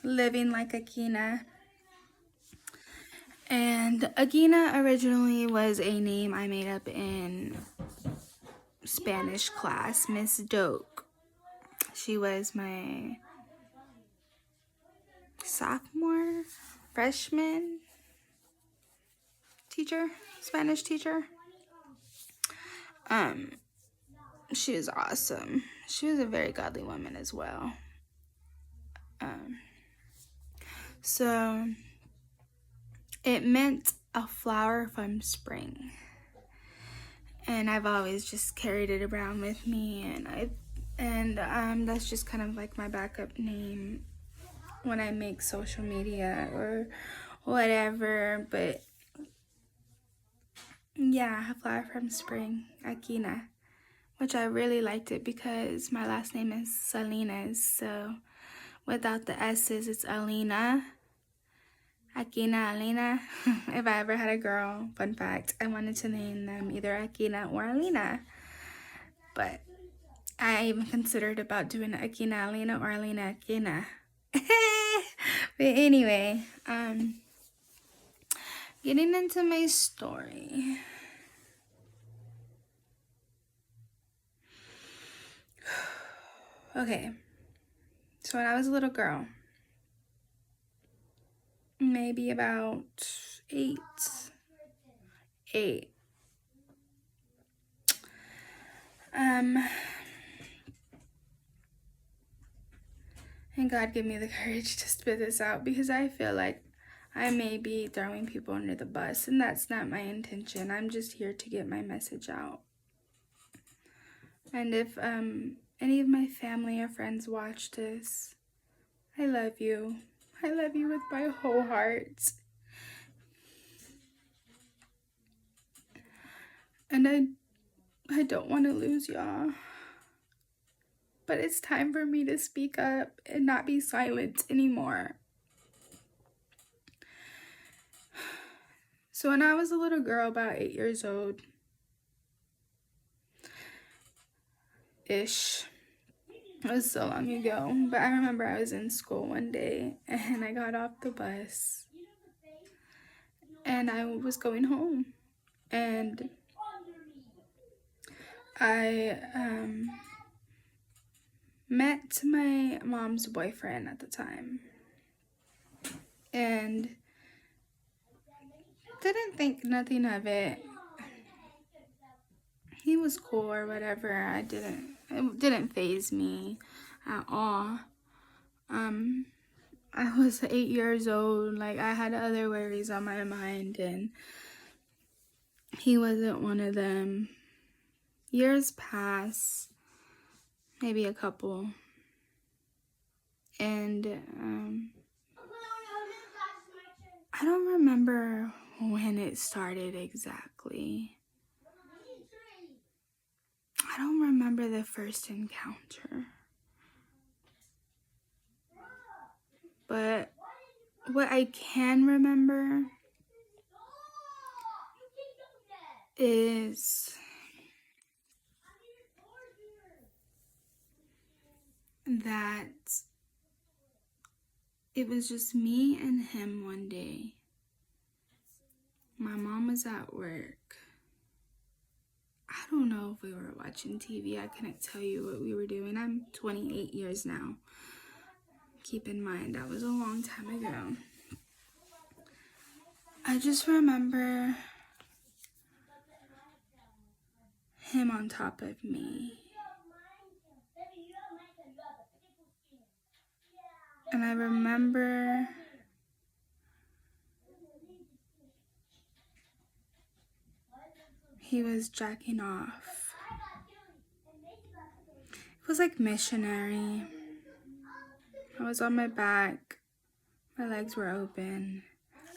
Living Like Akina. And Akina originally was a name I made up in Spanish class. Miss Doak. She was my sophomore, freshman teacher, Spanish teacher. She was awesome. She was a very godly woman as well. So it meant a flower from spring. And I've always just carried it around with me, and that's just kind of like my backup name when I make social media or whatever. But yeah, a flower from spring, Akina, which I really liked it because my last name is Salinas, so without the S's, it's Alina. Akina, Alina. If I ever had a girl, fun fact, I wanted to name them either Akina or Alina. But I even considered about doing Akina Alina or Alina Akina. But anyway, getting into my story. Okay, so when I was a little girl, maybe about 8. And God give me the courage to spit this out because I feel like I may be throwing people under the bus, and that's not my intention. I'm just here to get my message out. And if any of my family or friends watch this, I love you. I love you with my whole heart. And I don't want to lose y'all. But it's time for me to speak up and not be silent anymore. So when I was a little girl, about 8 years old, ish. It was so long ago, but I remember I was in school one day and I got off the bus and I was going home, and I met my mom's boyfriend at the time and didn't think nothing of it. He was cool or whatever. It didn't faze me at all. I was 8 years old, like I had other worries on my mind, and he wasn't one of them. Years pass, maybe a couple, and I don't remember when it started exactly. I don't remember the first encounter. But what I can remember is that it was just me and him one day. My mom was at work. I don't know if we were watching TV. I couldn't tell you what we were doing. I'm 28 years now. Keep in mind, that was a long time ago. I just remember him on top of me. And I remember he was jacking off. It was like missionary. I was on my back. My legs were open.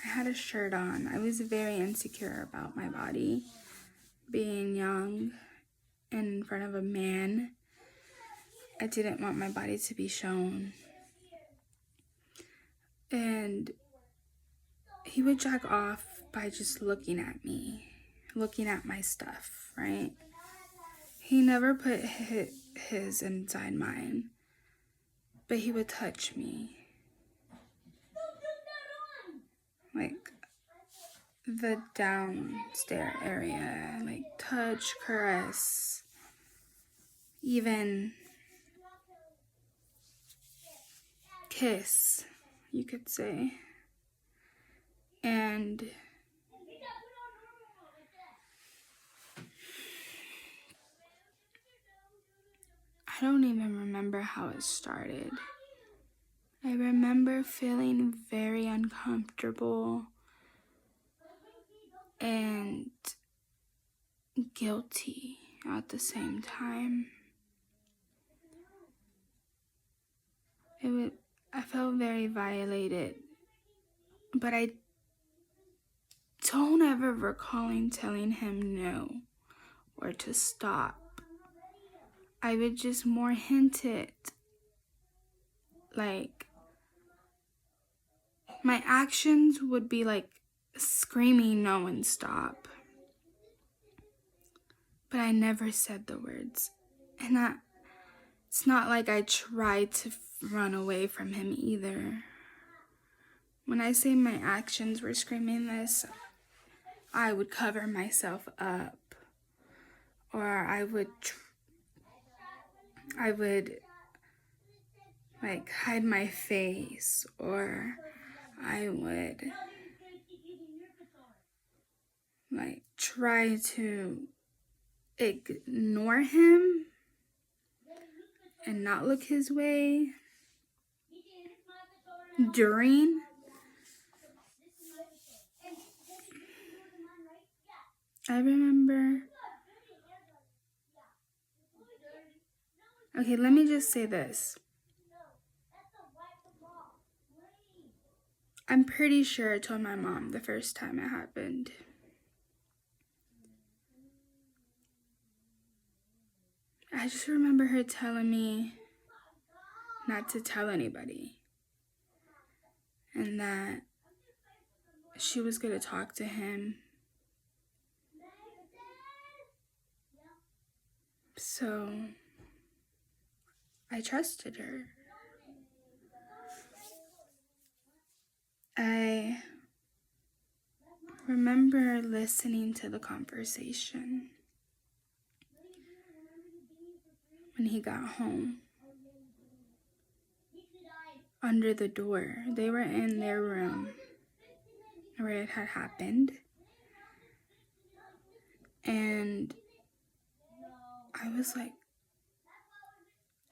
I had a shirt on. I was very insecure about my body. Being young and in front of a man, I didn't want my body to be shown. And he would jack off by just looking at me, looking at my stuff, right? He never put his inside mine, but he would touch me. like the downstairs area, like touch, caress, even kiss, you could say. And I don't even remember how it started. I remember feeling very uncomfortable and guilty at the same time. I felt very violated, but I don't ever recalling telling him no or to stop. I would just more hint it, like my actions would be like screaming no and stop, but I never said the words. And it's not like I tried to run away from him either. When I say my actions were screaming this, I would cover myself up, or I would like hide my face, or I would like try to ignore him and not look his way during. I remember. Okay, let me just say this. I'm pretty sure I told my mom the first time it happened. I just remember her telling me not to tell anybody, and that she was going to talk to him. So I trusted her. I remember listening to the conversation when he got home. Under the door, they were in their room where it had happened, and I was like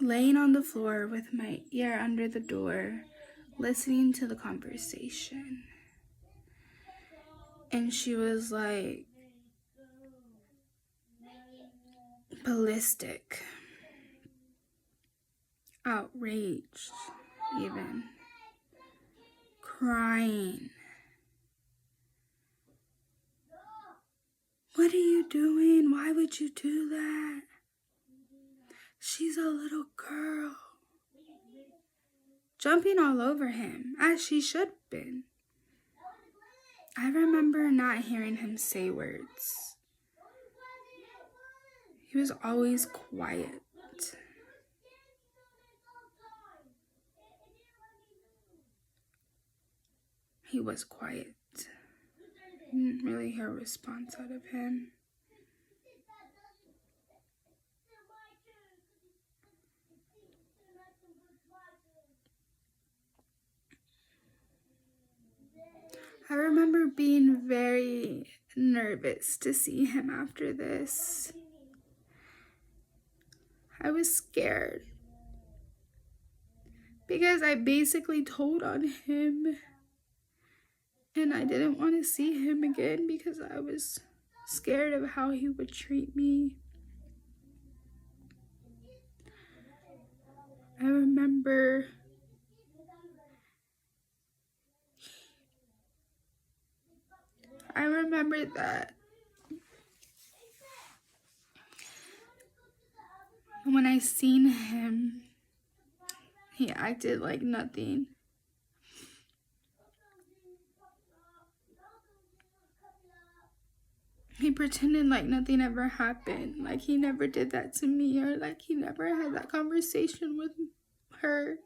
laying on the floor with my ear under the door, listening to the conversation. And she was like ballistic, outraged, even crying. What are you doing? Why would you do that? She's a little girl. Jumping all over him, as she should have been. I remember not hearing him say words. He was always quiet. He was quiet. I didn't really hear a response out of him. I remember being very nervous to see him after this. I was scared because I basically told on him, and I didn't want to see him again because I was scared of how he would treat me. I remember that when I seen him, he acted like nothing. He pretended like nothing ever happened, like he never did that to me, or like he never had that conversation with her.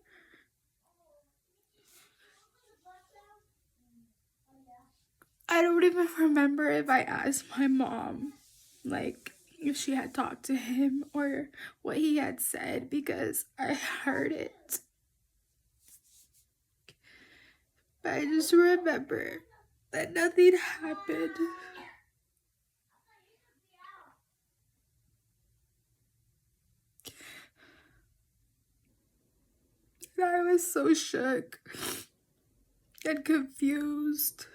I don't even remember if I asked my mom, like, if she had talked to him or what he had said, because I heard it. But I just remember that nothing happened. And I was so shook and confused.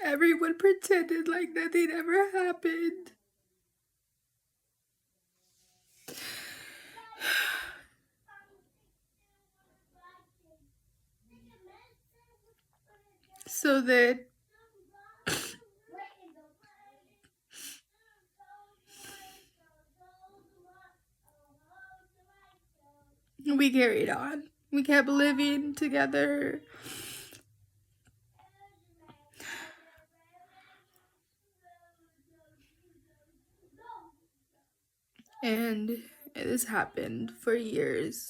Everyone pretended like nothing ever happened. So then we carried on. We kept living together. And this happened for years.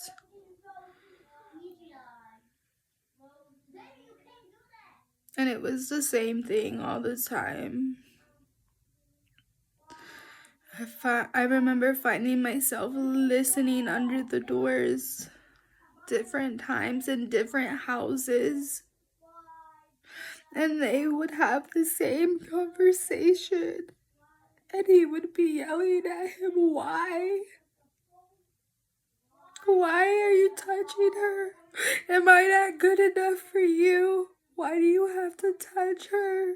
And it was the same thing all the time. I remember finding myself listening under the doors different times in different houses. And they would have the same conversation. And he would be yelling at him, why? Why are you touching her? Am I not good enough for you? Why do you have to touch her?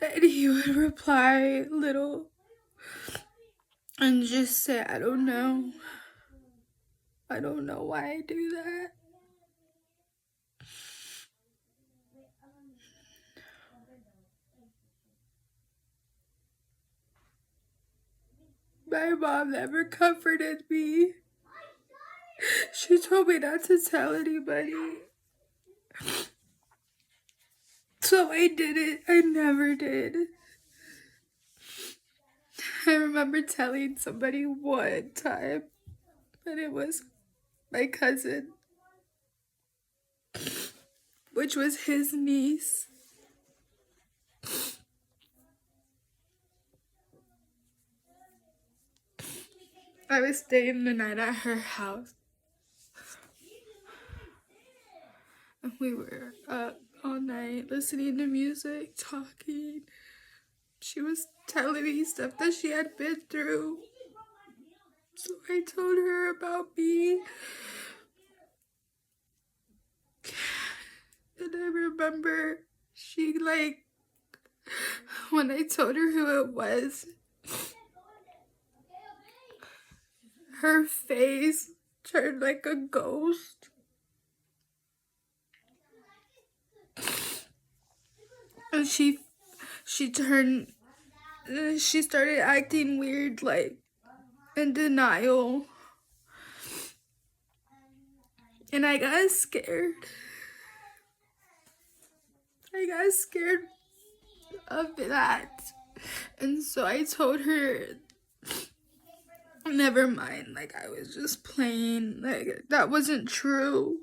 And he would reply little and just say, I don't know. I don't know why I do that. My mom never comforted me. She told me not to tell anybody. So I didn't. I never did. I remember telling somebody one time, and it was my cousin, which was his niece. I was staying the night at her house. And we were up all night listening to music, talking. She was telling me stuff that she had been through. So I told her about me. And I remember she, when I told her who it was, her face turned like a ghost. And she started acting weird, like in denial. And I got scared. I got scared of that. And so I told her, never mind, like I was just playing, like that wasn't true.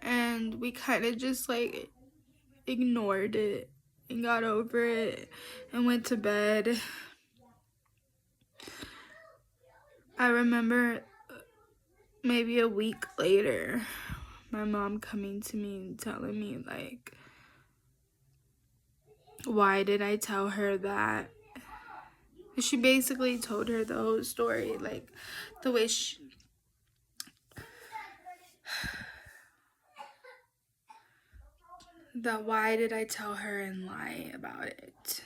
And we kind of just like ignored it and got over it and went to bed. I remember maybe a week later, my mom coming to me and telling me, like, why did I tell her that? She basically told her the whole story, like, the way that why did I tell her and lie about it?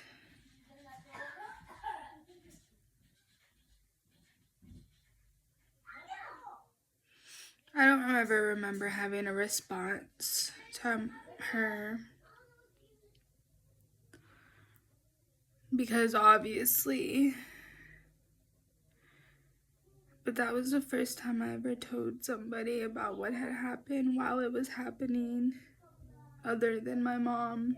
I don't ever remember having a response to her. because obviously, but that was the first time I ever told somebody about what had happened while it was happening, other than my mom.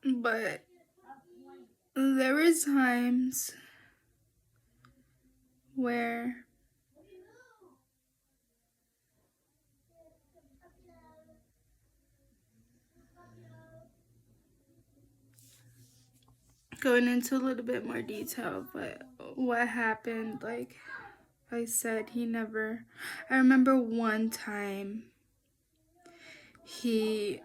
But there were times where going into a little bit more detail, but what happened, like I said, I remember one time he